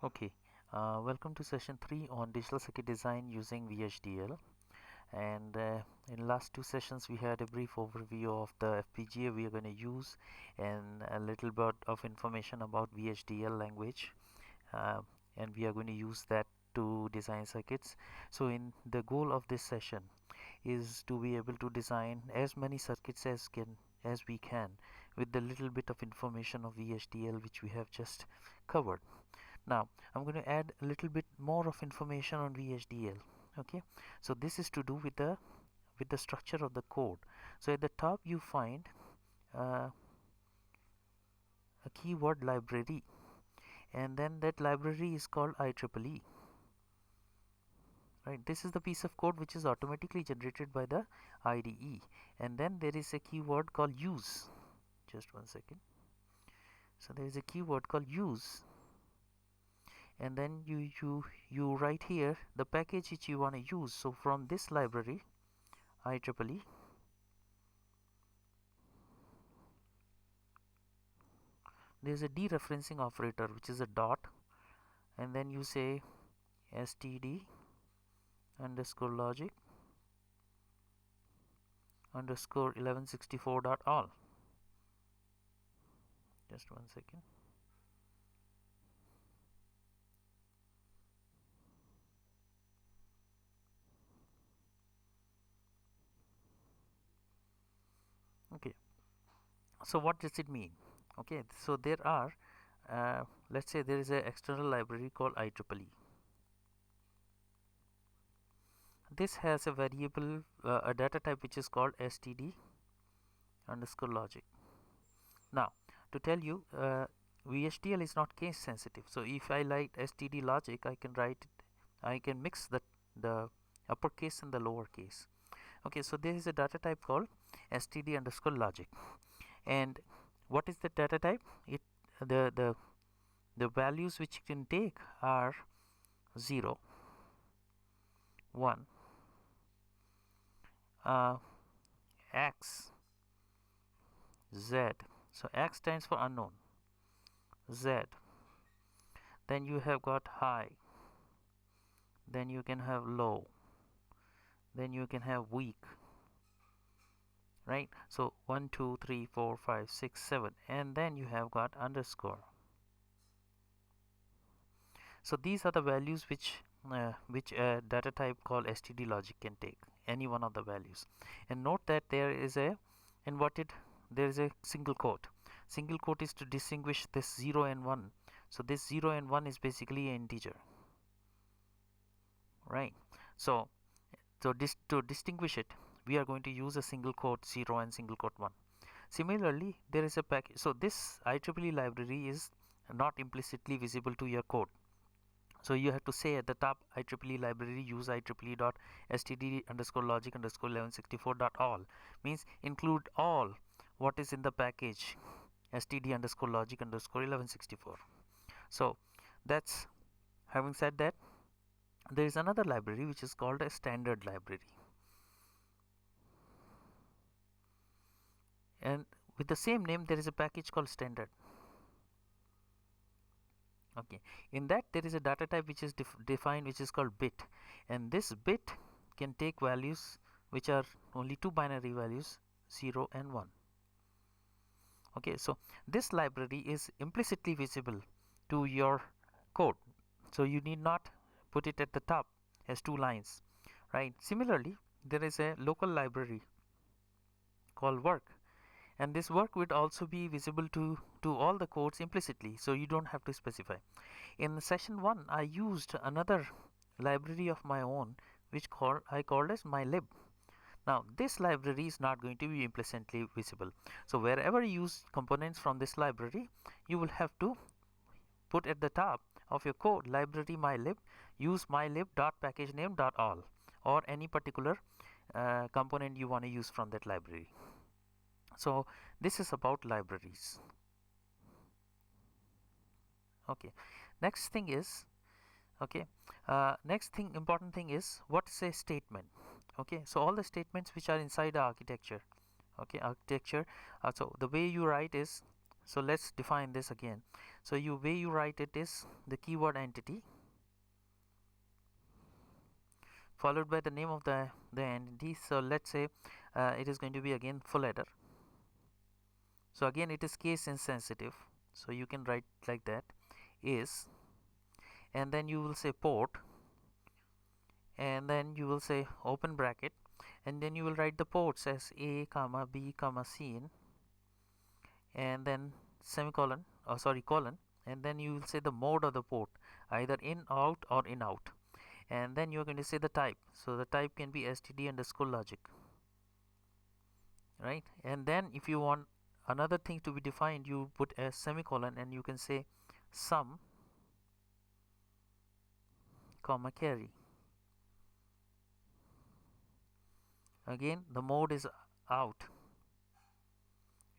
Okay, welcome to session 3 on digital circuit design using VHDL. And in last two sessions we had a brief overview of the FPGA we are going to use and a little bit of information about VHDL language, and we are going to use that to design circuits. So in the goal of this session is to be able to design as many circuits as we can with the little bit of information of VHDL which we have just covered. Now I'm going to add a little bit more of information on VHDL. Okay, so this is to do with the structure of the code. So at the top you find a keyword library, and then that library is called IEEE. Right, this is the piece of code which is automatically generated by the IDE, and then there is a keyword called use. Just one second. So there is a keyword called use, and then you write here the package which you want to use. So from this library IEEE, there is a dereferencing operator which is a dot, and then you say std underscore logic underscore 1164.all. Just one second. Okay, so what does it mean? Okay, so there are let's say there is an external library called IEEE. This has a variable, a data type which is called std underscore logic. Now to tell you, VHDL is not case sensitive, so if I like std logic, I can write it, I can mix the uppercase and the lowercase. Okay, so there is a data type called std underscore logic, and what is the data type? It the values which you can take are 0, 1, x, z. So x stands for unknown, z, then you have got high, then you can have low, then you can have weak, right? So 1 2 3 4 5 6 7, and then you have got underscore. So these are the values which a data type called std logic can take, any one of the values. And note that there is a inverted, there is a single quote. Single quote is to distinguish this 0 and 1. So this 0 and 1 is basically an integer, right? So to distinguish it, we are going to use a single quote 0 and single quote 1. Similarly, there is a package. So this IEEE library is not implicitly visible to your code. So you have to say at the top IEEE library use IEEE.std underscore logic underscore 1164.all, means include all what is in the package std underscore logic underscore 1164. So that's, having said that, there is another library which is called a standard library, and with the same name there is a package called standard. Okay, in that there is a data type which is defined, which is called bit, and this bit can take values which are only two binary values, 0 and 1. Okay, so this library is implicitly visible to your code, so you need not put it at the top as two lines, right? Similarly, there is a local library called work, and this work would also be visible to all the codes implicitly, so you don't have to specify. In session 1 I used another library of my own which I called as mylib. Now this library is not going to be implicitly visible, so wherever you use components from this library, you will have to put at the top of your code library mylib, use mylib.packagename.all, or any particular component you want to use from that library. So this is about libraries. Okay, next thing is, okay, next thing, important thing is, what is a statement? Okay, so all the statements which are inside the architecture, okay, so the way you write is So let's define this again. So way you write it is the keyword entity followed by the name of the entity. So let's say it is going to be again full header. So again it is case insensitive, so you can write like that, is, and then you will say port, and then you will say open bracket, and then you will write the ports as A comma B comma C in, and then semicolon, or sorry, colon, and then you will say the mode of the port, either in out or in out, and then you're going to say the type. So the type can be std underscore logic, right? And then if you want another thing to be defined, you put a semicolon and you can say sum comma carry. Again the mode is out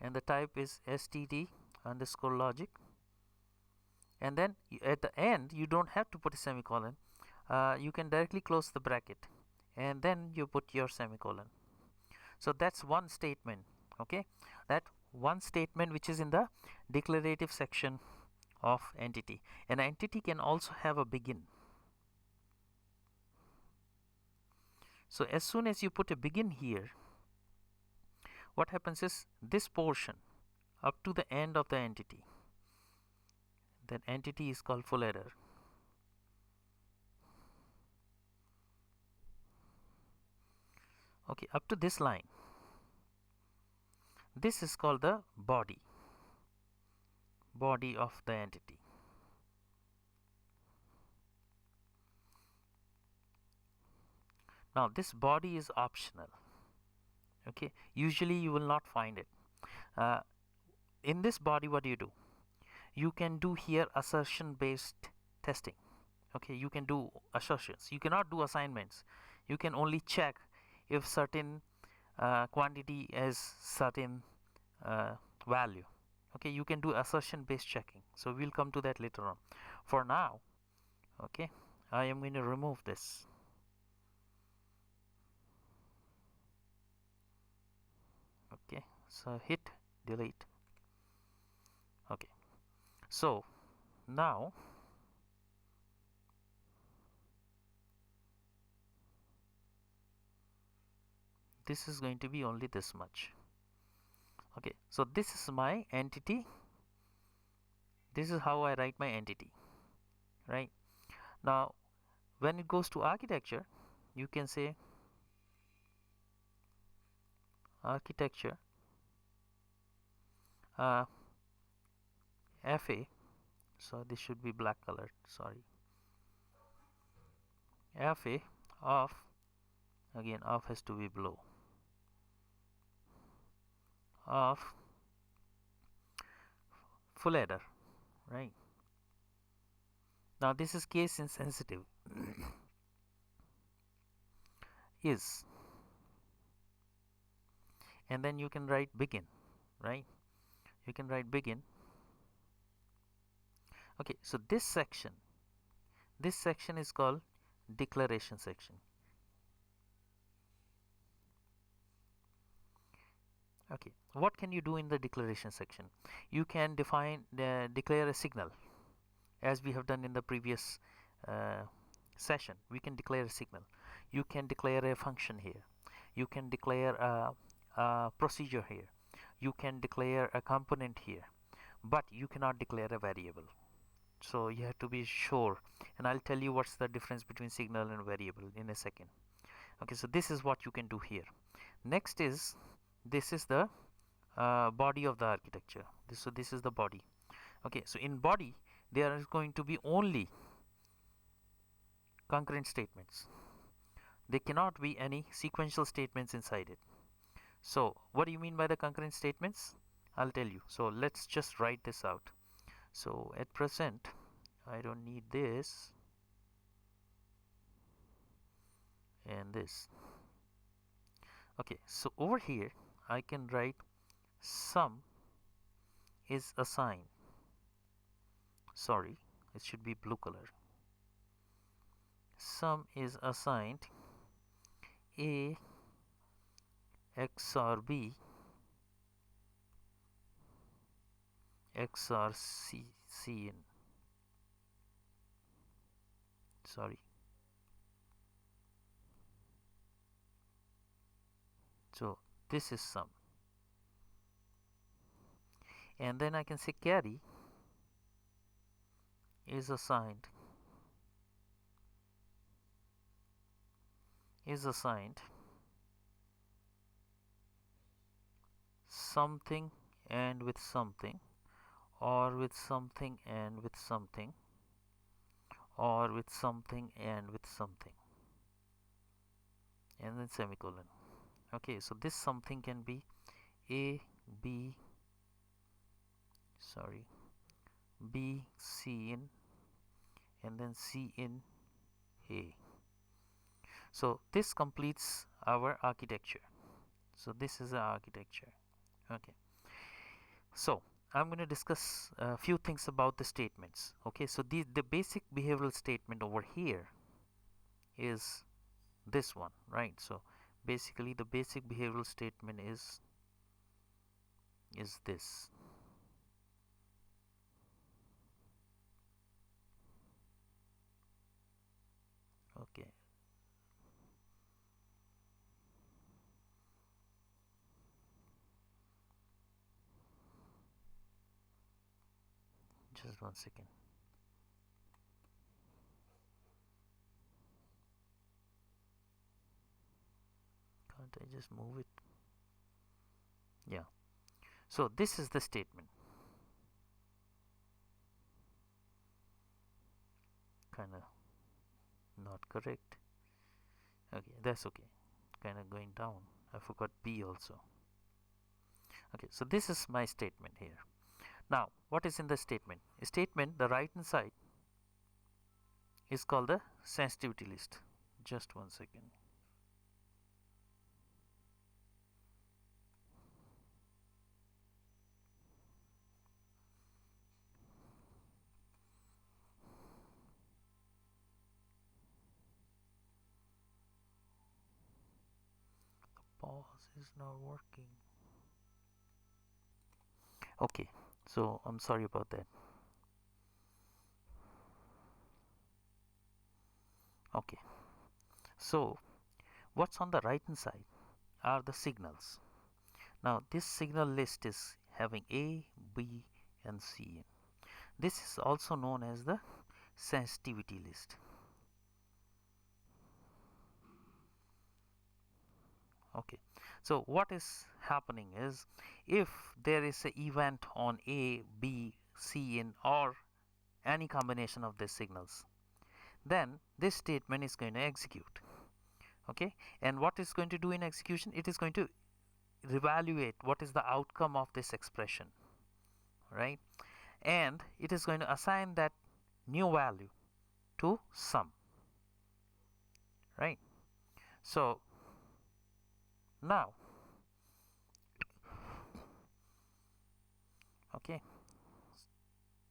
and the type is std underscore logic, and then at the end you don't have to put a semicolon, you can directly close the bracket and then you put your semicolon. So that's one statement. Okay, that one statement which is in the declarative section of entity. An entity can also have a begin. So as soon as you put a begin here, what happens is this portion up to the end of the entity, that entity is called full header. Okay, up to this line, this is called the body of the entity. Now this body is optional. Okay, usually you will not find it. In this body, what do? You can do here assertion based testing. Okay, you can do assertions, you cannot do assignments. You can only check if certain quantity is certain value. Okay, you can do assertion based checking, so we'll come to that later on. For now, okay, I am going to remove this. Okay, so hit delete. Okay, so now this is going to be only this much. Okay, so this is my entity. This is how I write my entity, right? Now when it goes to architecture, you can say architecture FA, so this should be black colored, sorry, FA of, again of has to be below, of full header, right? Now this is case insensitive. Is, and then you can write begin, right? You can write begin. Okay, so this section is called declaration section. Okay, what can you do in the declaration section? You can declare a signal, as we have done in the previous session. We can declare a signal. You can declare a function here. You can declare a procedure here. You can declare a component here, but you cannot declare a variable. So you have to be sure, and I'll tell you what's the difference between signal and variable in a second. Okay, so this is what you can do here. Next is, this is the body of the architecture. So this is the body. Okay, so in body there is going to be only concurrent statements. There cannot be any sequential statements inside it. So what do you mean by the concurrent statements? I'll tell you. So let's just write this out. So at present I don't need this and this. Okay, so over here I can write sum is assigned, sorry, it should be blue color. Sum is assigned A XOR B XR C in, sorry. So this is sum, and then I can say carry is assigned something and with something, or with something and with something, or with something and with something, and then semicolon. Okay, so this something can be A, B, sorry, B, C in, and then C in A. So this completes our architecture. So this is our architecture. Okay, so I'm going to discuss a few things about the statements. Okay, so the basic behavioral statement over here is this one, right? So basically the basic behavioral statement is this. Okay, just 1 second. Can't I just move it? Yeah, so this is the statement. Kind of not correct. Okay, that's okay. Kind of going down. I forgot B also. Okay, so this is my statement here. Now what is in the statement? A statement, the right hand side is called the sensitivity list. Just 1 second. The pause is not working. Okay, so I'm sorry about that. Okay, so what's on the right hand side are the signals. Now this signal list is having A, B and C in. This is also known as the sensitivity list. Okay, so what is happening is, if there is an event on A, B, C in, or any combination of these signals, then this statement is going to execute. Okay, and what is going to do in execution? It is going to evaluate what is the outcome of this expression, right? And it is going to assign that new value to sum, right? So now, okay,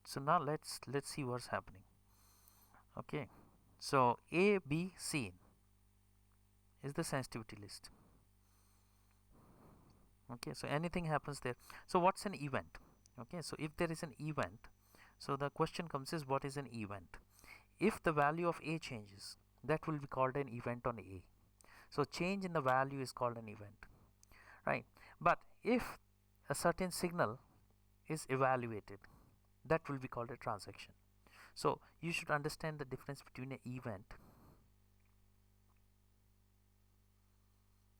so now let's see what's happening. Okay, so A, B, C is the sensitivity list. Okay, so anything happens there. So what's an event? Okay, so if there is an event, so the question comes is, what is an event? If the value of A changes, that will be called an event on A. So change in the value is called an event, right? But if a certain signal is evaluated, that will be called a transaction. So you should understand the difference between an event.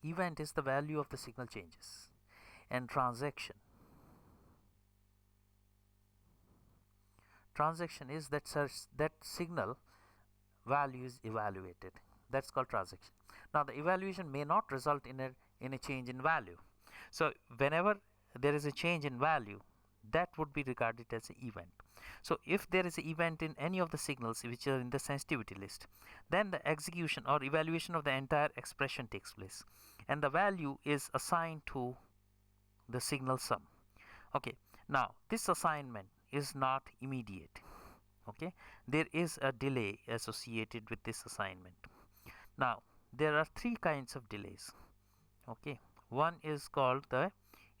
Event is the value of the signal changes, and transaction is that signal value is evaluated. That's called transaction. Now the evaluation may not result in a change in value. So whenever there is a change in value, that would be regarded as an event. So if there is an event in any of the signals which are in the sensitivity list, then the execution or evaluation of the entire expression takes place, and the value is assigned to the signal sum. Okay, now this assignment is not immediate. Okay, there is a delay associated with this assignment. Now there are three kinds of delays. Okay, one is called the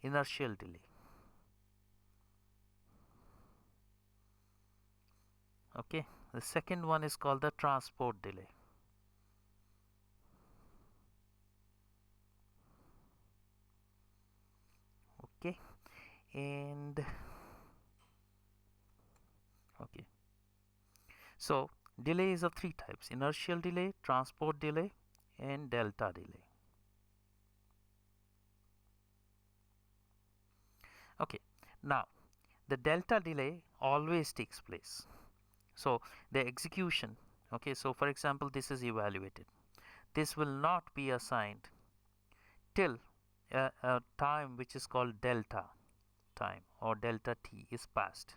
inertial delay. Okay, the second one is called the transport delay. Okay, and okay, so delay is of three types: inertial delay, transport delay, and delta delay. Okay, now the delta delay always takes place. So the execution, okay, so for example, this is evaluated. This will not be assigned till a time which is called delta time or delta t is passed.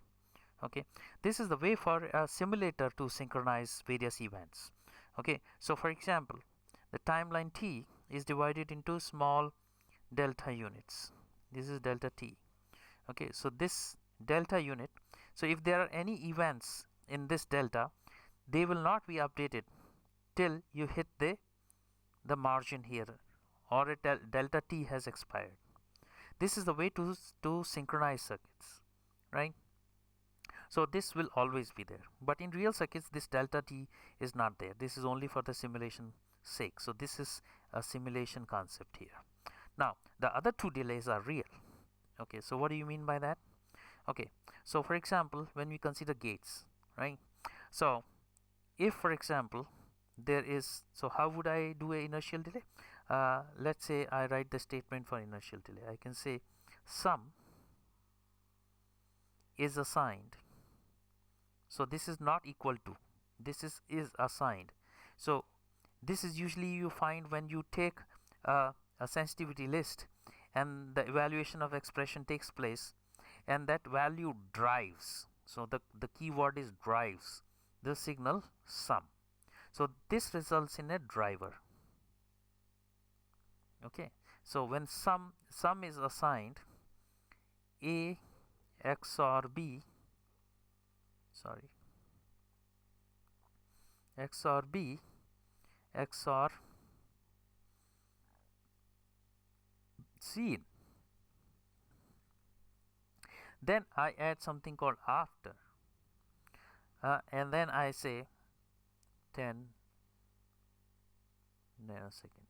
Okay, this is the way for a simulator to synchronize various events. Okay, so for example, the timeline t is divided into small delta units. This is delta t. Okay, so this delta unit, so if there are any events in this delta, they will not be updated till you hit the margin here, or a delta t has expired. This is the way to synchronize circuits, right? So this will always be there, but in real circuits this delta t is not there. This is only for the simulation sake. So this is a simulation concept here. Now the other two delays are real. Okay, so what do you mean by that? Okay, so for example, when we consider gates, right? So if for example there is, so how would I do a inertial delay? Let's say I write the statement for inertial delay. I can say sum is assigned. So this is not equal to, this is assigned. So this is usually you find when you take a sensitivity list and the evaluation of expression takes place, and that value drives, so the keyword is drives the signal sum. So this results in a driver. Okay, so when sum is assigned a XOR b, sorry, XOR b XOR c, then I add something called after, and then I say 10 nanosecond.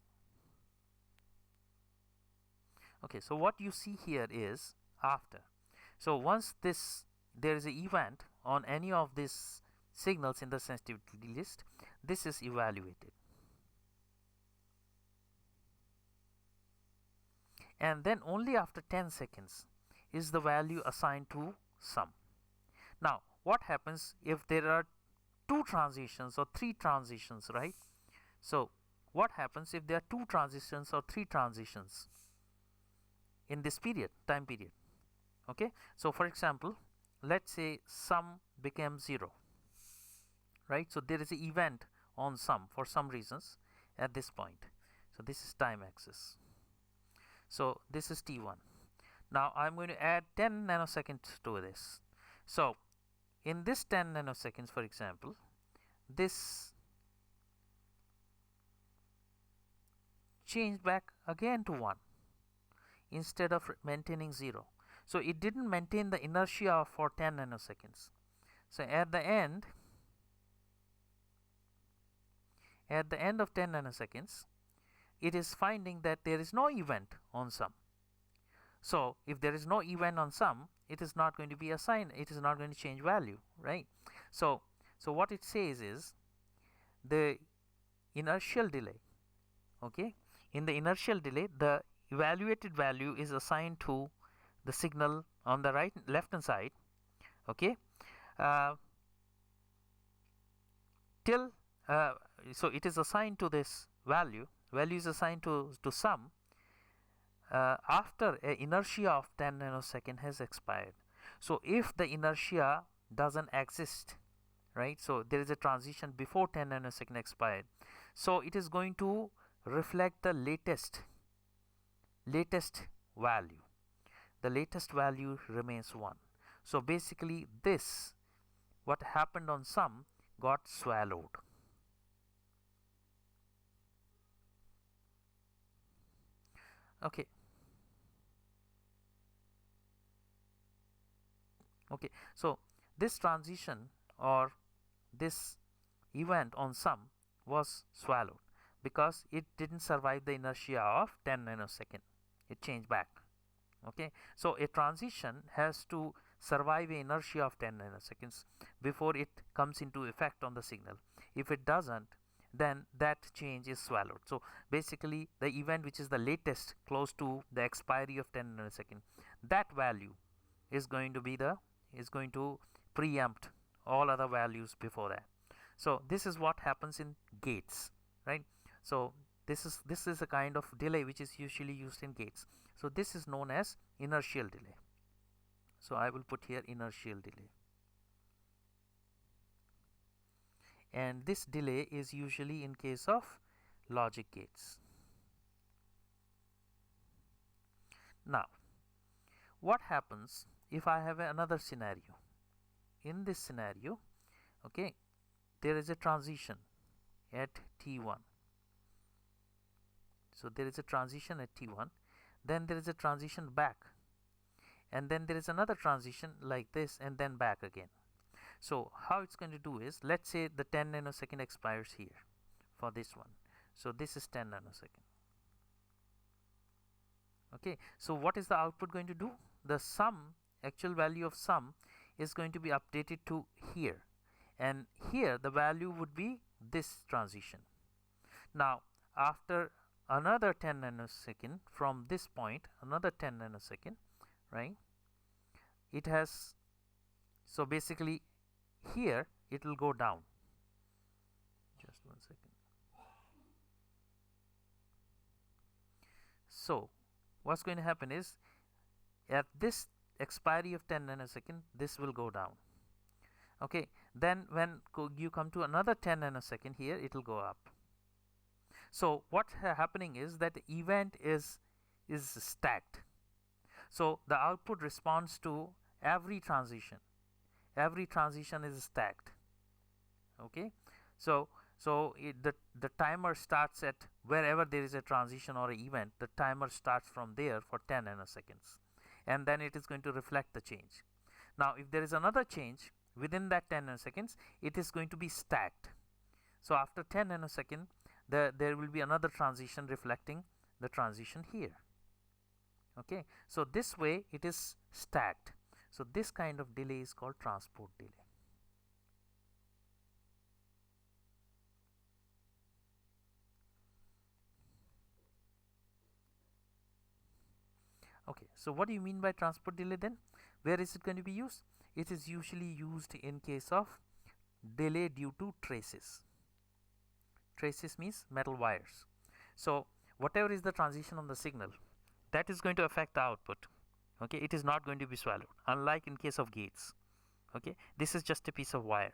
Okay, so what you see here is after. So once there is an event on any of these signals in the sensitivity list, this is evaluated, and then only after 10 seconds is the value assigned to sum. Now what happens if there are two transitions or three transitions, right? So what happens if there are two transitions or three transitions in this time period? Okay, so for example, let's say sum became 0, right? So there is an event on sum for some reasons at this point. So this is time axis. So this is t1. Now I'm going to add 10 nanoseconds to this. So in this 10 nanoseconds, for example, this changed back again to 1 instead of maintaining 0. So it didn't maintain the inertia for 10 nanoseconds. So at the end of 10 nanoseconds, it is finding that there is no event on sum. So if there is no event on sum, it is not going to be assigned, it is not going to change value, right? So what it says is the inertial delay, okay, in the inertial delay the evaluated value is assigned to the signal on the left hand side, okay, till so it is assigned to this value is assigned to sum after a inertia of 10 nanosecond has expired. So if the inertia doesn't exist, right, so there is a transition before 10 nanosecond expired, so it is going to reflect the latest value. The latest value remains 1. So basically this, what happened on sum, got swallowed. Okay, so this transition or this event on sum was swallowed because it didn't survive the inertia of 10 nanosecond. It changed back. Okay, so a transition has to survive an inertia of 10 nanoseconds before it comes into effect on the signal. If it doesn't, then that change is swallowed. So basically the event which is the latest close to the expiry of 10 nanosecond, that value is going to preempt all other values before that. So this is what happens in gates, right? So this is a kind of delay which is usually used in gates. So this is known as inertial delay. So I will put here inertial delay. And this delay is usually in case of logic gates. Now, what happens if I have another scenario? In this scenario, okay, there is a transition at T1. So there is a transition at T1, then there is a transition back, and then there is another transition like this, and then back again. So how it's going to do is, let's say the 10 nanosecond expires here for this one. So this is 10 nanosecond. Okay, so what is the output going to do? The sum, actual value of sum, is going to be updated to here, and here the value would be this transition. Now after another 10 nanosecond from this point, another 10 nanosecond, right? It has, so basically here it will go down. Just 1 second. So what's going to happen is, at this expiry of 10 nanosecond, this will go down. Okay, then when you come to another 10 nanosecond here, it will go up. So what's happening is that the event is stacked. So the output responds to every transition. Every transition is stacked. Okay, so the timer starts at wherever there is a transition or an event. The timer starts from there for 10 nanoseconds, and then it is going to reflect the change. Now if there is another change within that 10 nanoseconds, it is going to be stacked. So after 10 nanosecond, there will be another transition reflecting the transition here. Okay, so this way it is stacked. So this kind of delay is called transport delay. Okay, so what do you mean by transport delay then? Where is it going to be used? It is usually used in case of delay due to traces. Traces means metal wires. So whatever is the transition on the signal, that is going to affect the output. Okay, it is not going to be swallowed, unlike in case of gates. Okay, this is just a piece of wire.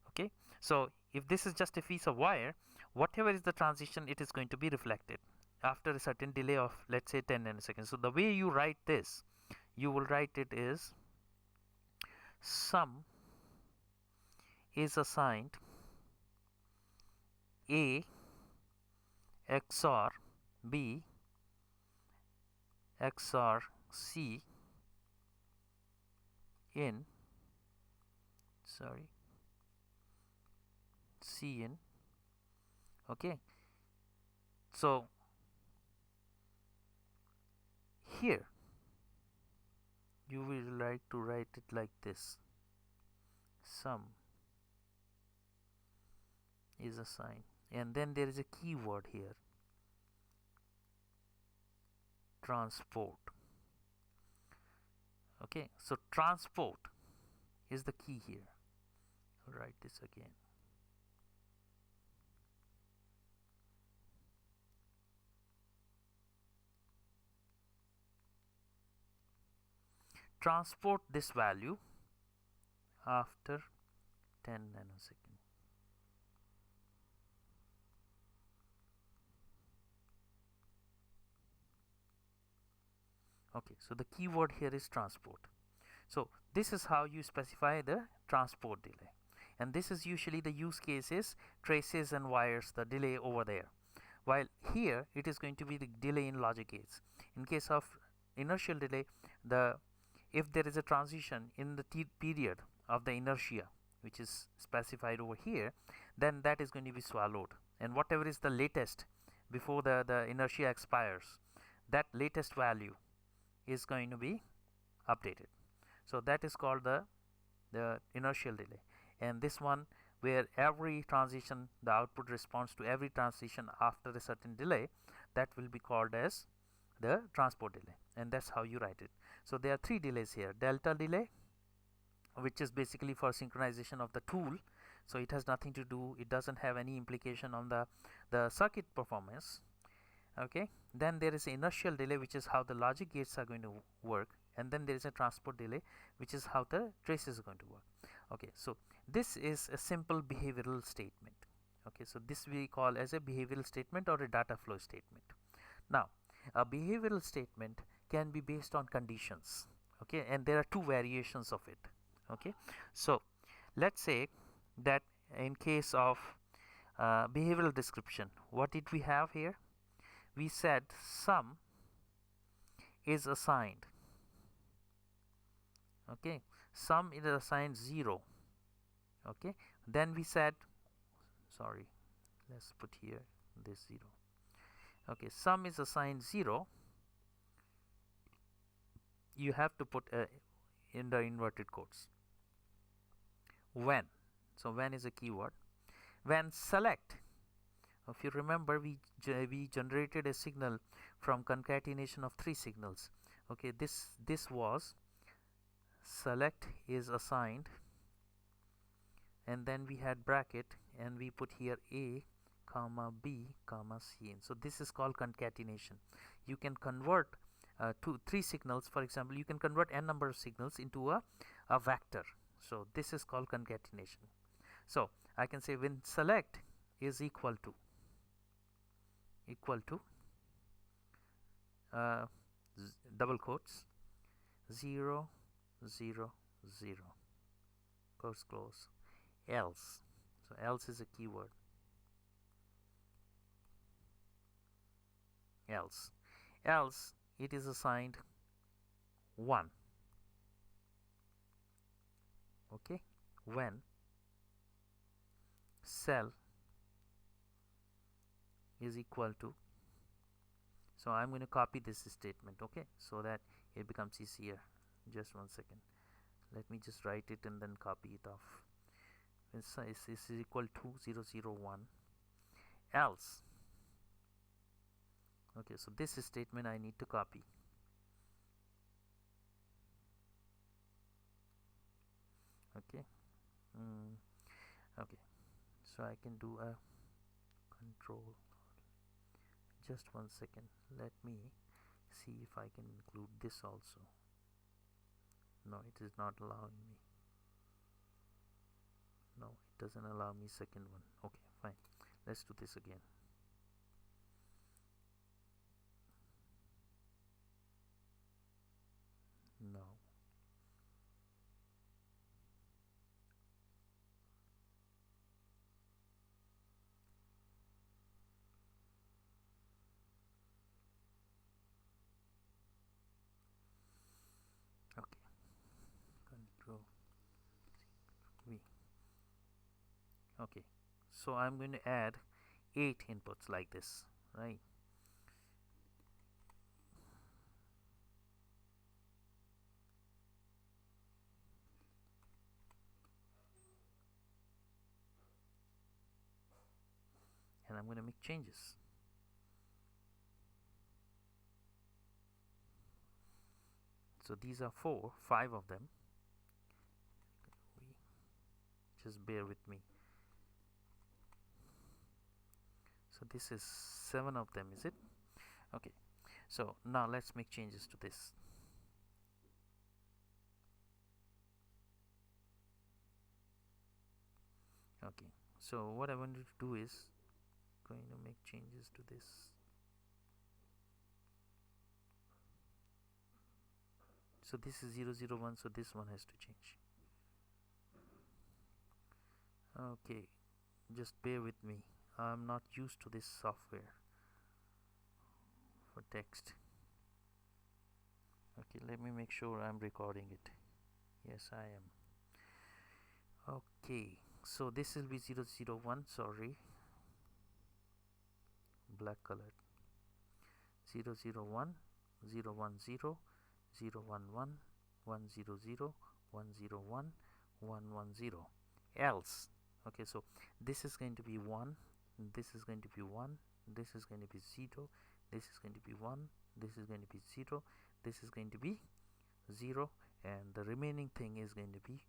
Okay, so if this is just a piece of wire, whatever is the transition, it is going to be reflected after a certain delay of, let's say, 10 nanoseconds. So the way you write this, you will write it is sum is assigned A XOR B XOR C in C in. Okay, so here you will like to write it like this: sum is assigned, and then there is a keyword here, transport. Okay, so transport is the key here. I'll write this again. Transport this value after 10 nanosecond. Okay, so the keyword here is transport. So this is how you specify the transport delay, and this is usually the use case is traces and wires, the delay over there, while here it is going to be the delay in logic gates. In case of inertial delay, if there is a transition in the period of the inertia, which is specified over here, then that is going to be swallowed, and whatever is the latest before the inertia expires, that latest value is going to be updated. So that is called the inertial delay. And this one, where every transition, the output responds to every transition after a certain delay, that will be called as the transport delay, and that's how you write it. So there are three delays here: delta delay, which is basically for synchronization of the tool, so it has nothing to do, it doesn't have any implication on the circuit performance. Okay, then there is inertial delay, which is how the logic gates are going to work, and then there is a transport delay, which is how the traces are going to work. Okay, so this is a simple behavioral statement. Okay, so this we call as a behavioral statement or a data flow statement. Now, a behavioral statement can be based on conditions. Okay, and there are two variations of it. Okay, so let's say that in case of behavioral description, what did we have here? We said sum is assigned. Okay, sum is assigned 0. Okay, then we said, sorry, let's put here this 0. Okay, sum is assigned 0. You have to put in the inverted quotes when. So when is a keyword. When select, if you remember, we generated a signal from concatenation of 3 signals. Okay, this was select is assigned, and then we had bracket, and we put here A comma B comma C. So this is called concatenation. You can convert 3 signals. For example, you can convert n number of signals into a vector. So this is called concatenation. So I can say when select is equal to double quotes 0 0 0 quotes close, else. So else is a keyword. Else it is assigned 1. Okay, when cell is equal to, so I'm going to copy this statement, okay, so that it becomes easier. Just one second, let me just write it and then copy it off. This is equal to 0 0 1 else. Okay, so this statement I need to copy. Okay, okay, so I can do a control. Just one second, let me see if I can include this also. No, it is not allowing me. No, it doesn't allow me second one. Okay, fine, let's do this again. No. Okay, control V. Okay, so I'm going to add 8 inputs like this, right? And I'm going to make changes. So these are 5 of them. Just bear with me. So this is 7 of them, is it? Okay, so now let's make changes to this. Okay, so what I wanted to do is going to make changes to this. So this is 0 0 1, so this one has to change. Okay, just bear with me, I'm not used to this software for text. Okay, let me make sure I'm recording it. Yes, I am. Okay, so this will be 0 0 1, sorry, black colored, 0 0 1 0 1 0 0 1 1 1 0 0 1 0 1 1 1 0 else. Okay, so this is going to be 1, this is going to be 1, this is going to be 0, this is going to be 1, this is going to be 0, this is going to be 0, and the remaining thing is going to be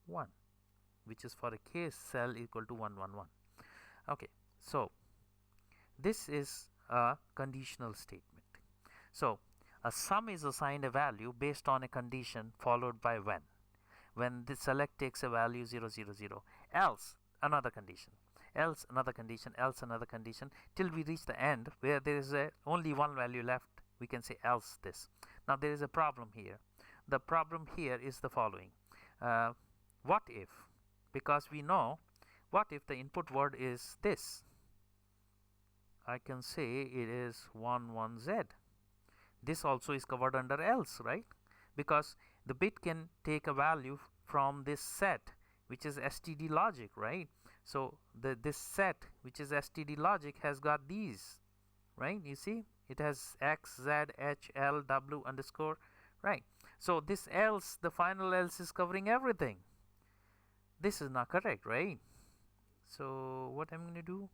1, which is for a case cell equal to 1 1 1. Okay, so this is a conditional statement. So a sum is assigned a value based on a condition followed by when the select takes a value 0 0 0, else another condition, else another condition, else another condition, till we reach the end where there is only one value left. We can say else this. Now there is a problem here. The problem here is the following. What if, because we know, what if the input word is this? I can say it is 1 1 Z. This also is covered under else, right? Because the bit can take a value from this set, which is STD logic, right? So this set, which is STD logic, has got these, right? You see, it has X, Z, H, L, W underscore, right? So this else, the final else, is covering everything. This is not correct, right? So what I'm going to do,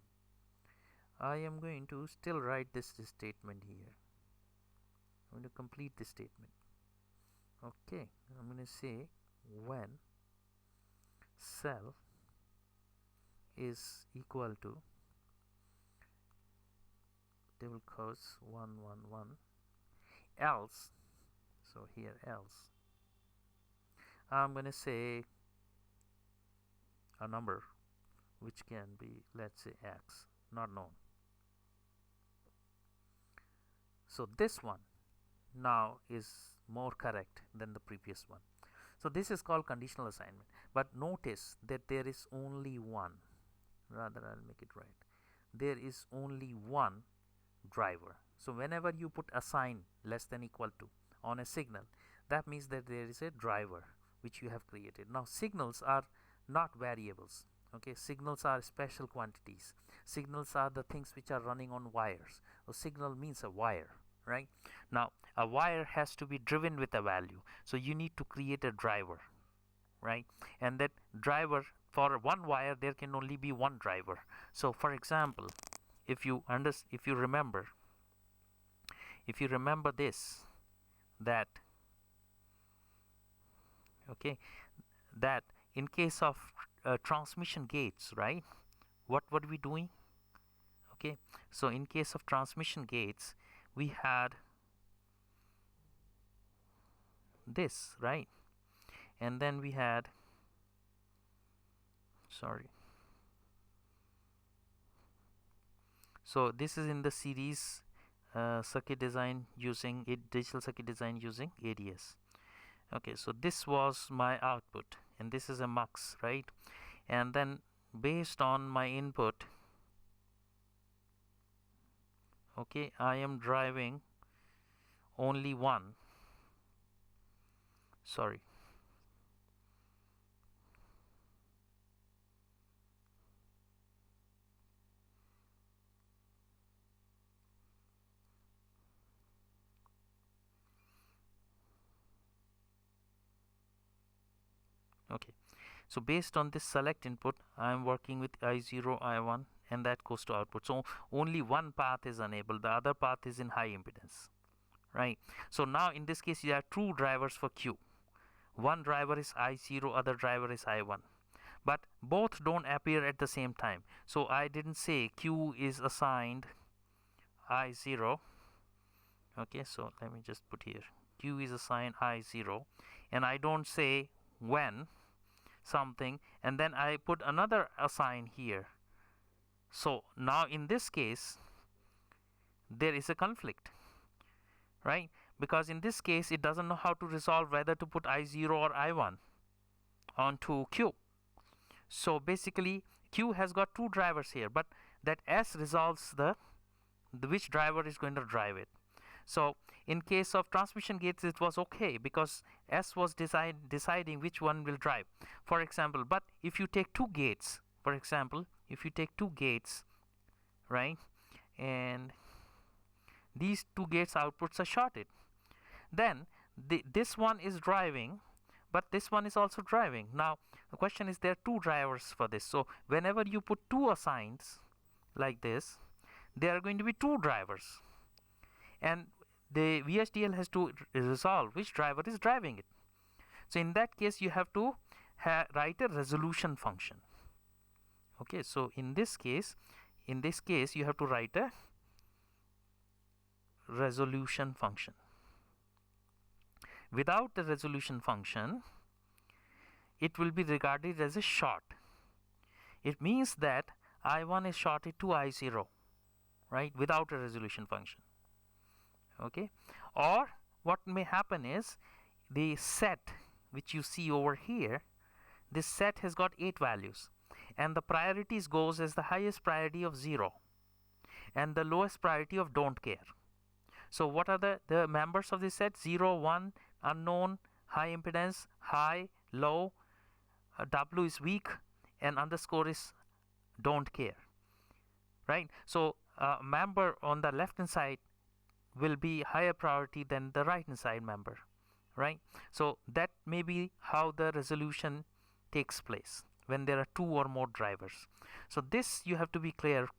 I am going to still write this statement here. I'm going to complete this statement. Okay, I'm going to say when cell is equal to double quotes 1 1 1 else, so here else, I'm going to say a number which can be, let's say, X, not known. So this one now is more correct than the previous one. So this is called conditional assignment. But notice that there is only one, rather I'll make it right, there is only one driver. So whenever you put assign less than equal to on a signal, that means that there is a driver which you have created. Now signals are not variables. Okay, signals are special quantities. Signals are the things which are running on wires. A signal means a wire, right? Now a wire has to be driven with a value, so you need to create a driver, right? And that driver, for one wire there can only be one driver. So for example, if you remember this, that okay, that in case of transmission gates, right, what are we doing? Okay, so in case of transmission gates we had this, right, and then we had, sorry, so this is in the series circuit design using digital circuit design using ADS. Okay, so this was my output and this is a mux, right? And then based on my input, okay, I am driving only one, sorry, okay, so based on this select input I am working with I0, I1, and that goes to output. So only one path is enabled, the other path is in high impedance, right? So now in this case you have two drivers for Q. One driver is I0, other driver is I1, but both don't appear at the same time. So I didn't say Q is assigned I0. Okay, so let me just put here Q is assigned I0, and I don't say when something and then I put another assign here. So now in this case there is a conflict, right? Because in this case it doesn't know how to resolve whether to put I0 or I1 onto Q. So basically Q has got two drivers here, but that S resolves the which driver is going to drive it. So in case of transmission gates, it was okay because S was deciding which one will drive, for example. But if you take two gates, for example, if you take two gates, right, and these two gates outputs are shorted, then this one is driving, but this one is also driving. Now the question is, there are two drivers for this. So whenever you put two assigns like this, there are going to be two drivers, and the VHDL has to resolve which driver is driving it. So in that case, you have to write a resolution function. Okay, so in this case you have to write a resolution function. Without the resolution function, it will be regarded as a short. It means that I1 is shorted to I0, right, without a resolution function. Okay, or what may happen is, the set which you see over here, this set has got 8 values, and the priorities goes as the highest priority of 0 and the lowest priority of don't care. So what are the members of this set? 0, 1, unknown, high impedance, high, low, W is weak, and underscore is don't care, right? So member on the left hand side will be higher priority than the right hand side member, right? So that may be how the resolution takes place when there are two or more drivers. So this you have to be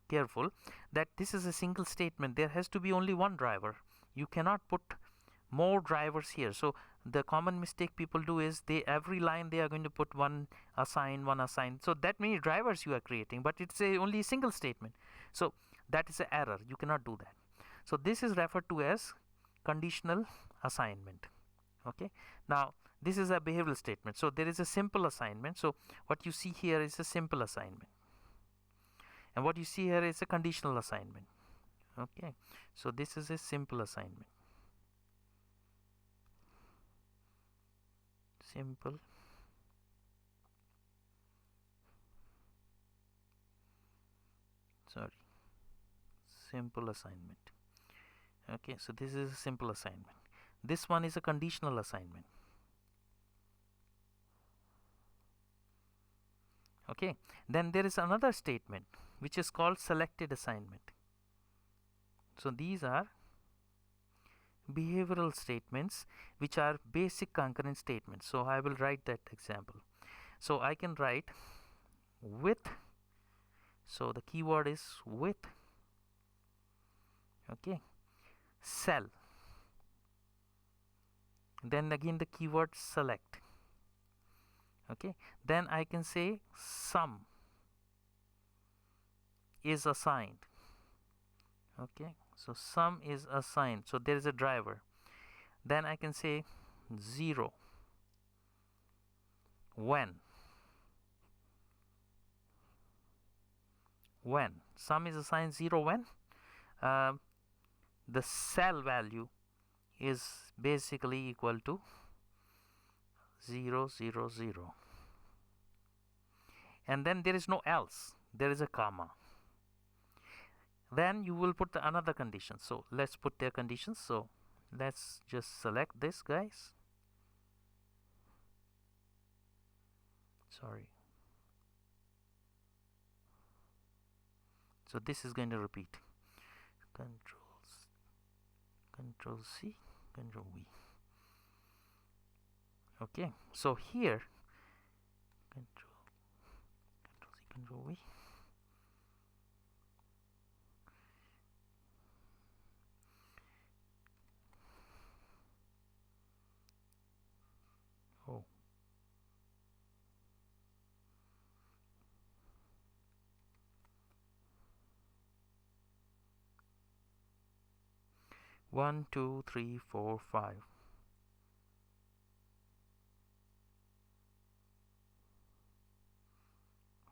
careful that this is a single statement. There has to be only one driver. You cannot put more drivers here. So the common mistake people do is, every line they are going to put one assign. So that many drivers you are creating, but it's only a single statement. So that is an error. You cannot do that. So this is referred to as conditional assignment. Okay, now this is a behavioral statement. So there is a simple assignment. So what you see here is a simple assignment, and what you see here is a conditional assignment. Okay, so this is a simple assignment. Simple assignment. Okay, so this is a simple assignment. This one is a conditional assignment. Okay, then there is another statement which is called selected assignment. So these are behavioral statements which are basic concurrent statements. So I will write that example. So I can write with, so the keyword is with, okay, cell, then again the keyword select. Okay, then I can say sum is assigned. Okay, so sum is assigned, so there is a driver. Then I can say 0 when sum is assigned 0 when the cell value is basically equal to 0, 0, 0, and then there is no else, there is a comma. Then you will put another condition. So let's put their conditions. So let's just select this, guys. Sorry. So this is going to repeat. Control C, Control V. Okay, so here Control C, Control V. Oh. One, two, three, four, 5.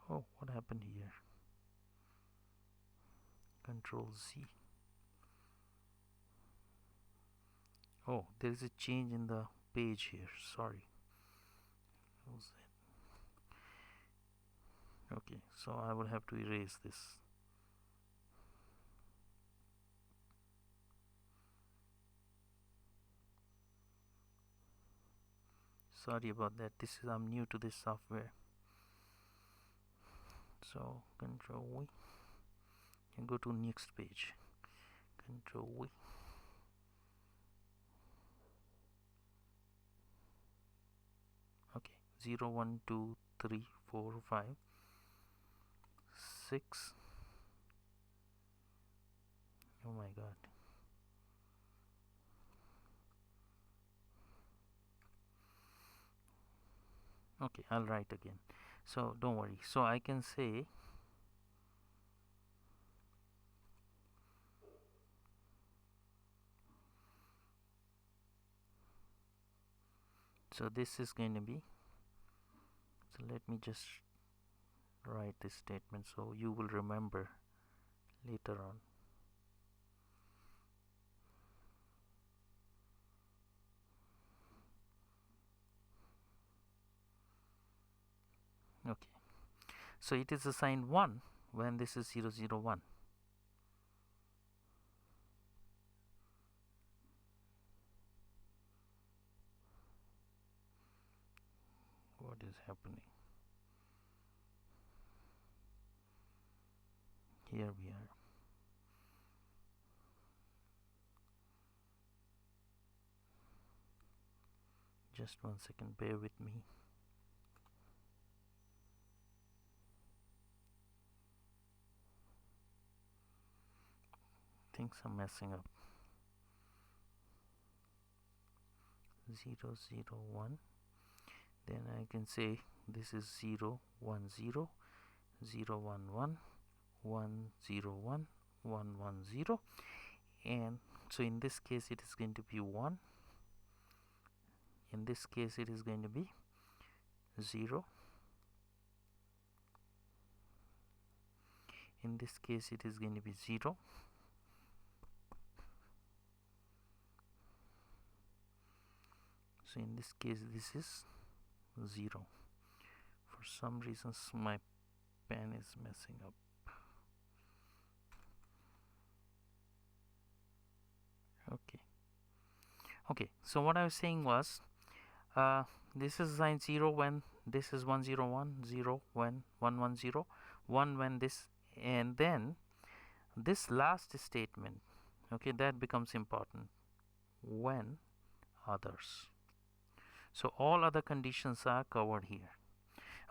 Oh, what happened here? Control Z. Oh, there is a change in the page here. Sorry. Okay, so I will have to erase this. Sorry about that. I'm new to this software. So Control V and go to next page. Control V. Okay, 0 1 2 3 4 5 6. Oh my god. Okay, I'll write again, so don't worry. So I can say so this is going to be, so let me just write this statement so you will remember later on. Okay, so it is assigned 1 when this is 0 0 1. What is happening? Here we are. Just 1 second, bear with me. Things are messing up. 0 0 1. Then I can say this is 0 1 0 0 1 1 1 0 1 1 1 0, and so in this case it is going to be 1. In this case it is going to be 0. In this case it is going to be 0. So in this case this is 0. For some reasons my pen is messing up. Okay, so what I was saying was this is assigned 0 when this is 1 0 1, 0 when 1 1 0, 1 when this, and then this last statement, okay, that becomes important, when others. So all other conditions are covered here.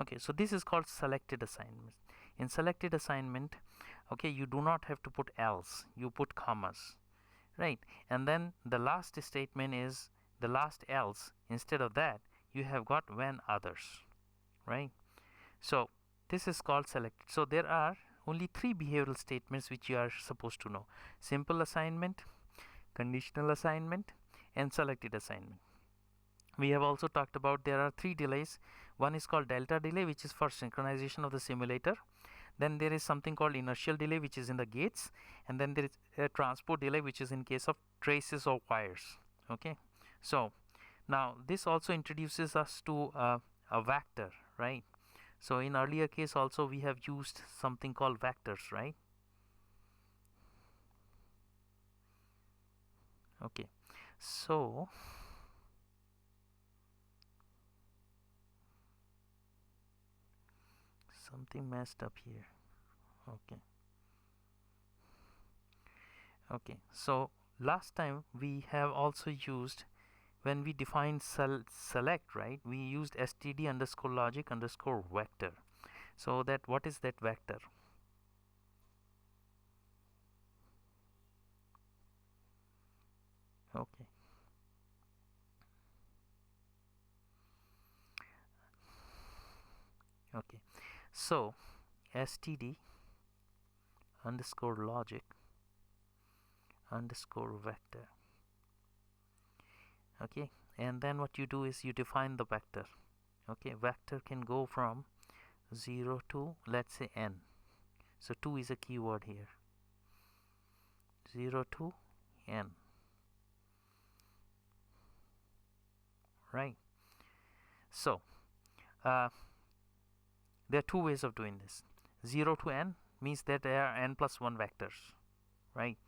Okay, so this is called selected assignment. In selected assignment, okay, you do not have to put else, you put commas, right? And then the last statement is the last else. Instead of that you have got when others, right? So this is called selected. So there are only 3 behavioral statements which you are supposed to know: simple assignment, conditional assignment, and selected assignment. We have also talked about there are 3 delays. One is called delta delay, which is for synchronization of the simulator. Then there is something called inertial delay, which is in the gates, and then there is a transport delay, which is in case of traces or wires. Okay, so now this also introduces us to a vector, right? So in earlier case also we have used something called vectors, right? Okay, so something messed up here. Okay, so last time we have also used, when we defined select, right, we used std underscore logic underscore vector. So that, what is that vector? Okay, so std underscore logic underscore vector. Okay, and then what you do is you define the vector. Okay, vector can go from 0 to, let's say, n. So 2 is a keyword here. 0 to n, right? So there are 2 ways of doing this. 0 to n means that there are n plus 1 vectors, right?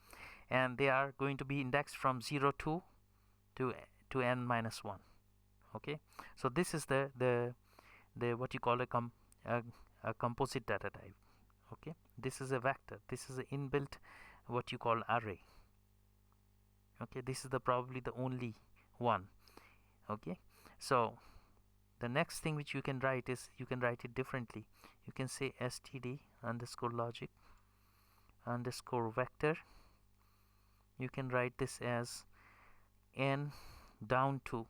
And they are going to be indexed from 0 to n minus 1. Okay, so this is the what you call a composite data type. Okay, this is a vector, this is an inbuilt what you call array. Okay, this is the probably the only one. Okay, so the next thing which you can write is, you can write it differently. You can say std underscore logic underscore vector. You can write this as n down to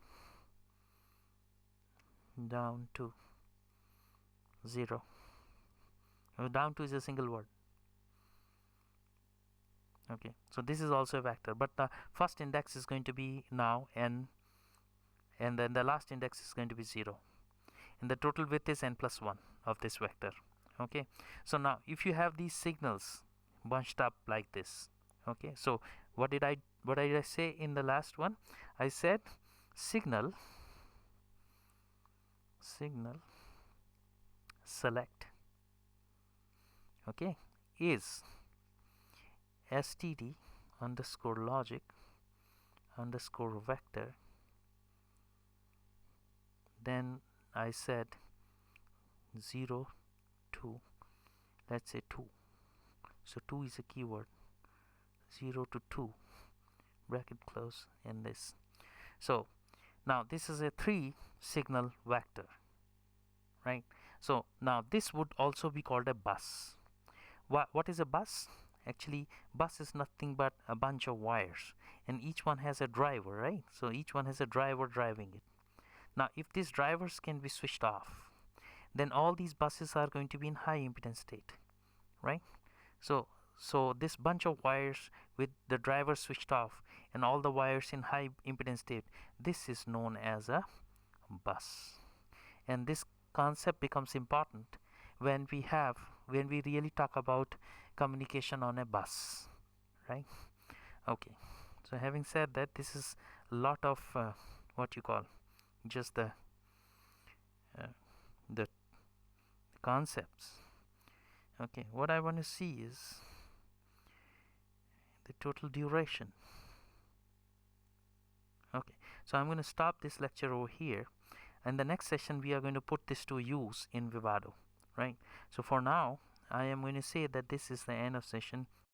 0. Down to is a single word. Okay, so this is also a vector, but the first index is going to be now n, and then the last index is going to be 0, and the total width is n plus 1 of this vector. Okay, so now if you have these signals bunched up like this, okay, so what did I say in the last one? I said signal select, okay, is std underscore logic underscore vector. Then I said 0 to, let's say 2, so 2 is a keyword, 0 to 2 bracket close in this. So now this is a 3 signal vector, right? So now this would also be called a bus. What is a bus? Actually, bus is nothing but a bunch of wires, and each one has a driver, right? So each one has a driver driving it. Now if these drivers can be switched off, then all these buses are going to be in high impedance state, right? So this bunch of wires with the driver switched off and all the wires in high impedance state, this is known as a bus. And this concept becomes important when we really talk about communication on a bus, right? Okay, so having said that, this is a lot of what you call just the concepts. Okay, what I want to see is the total duration. Okay, so I'm going to stop this lecture over here, and the next session we are going to put this to use in Vivado, right? So for now I am going to say that this is the end of session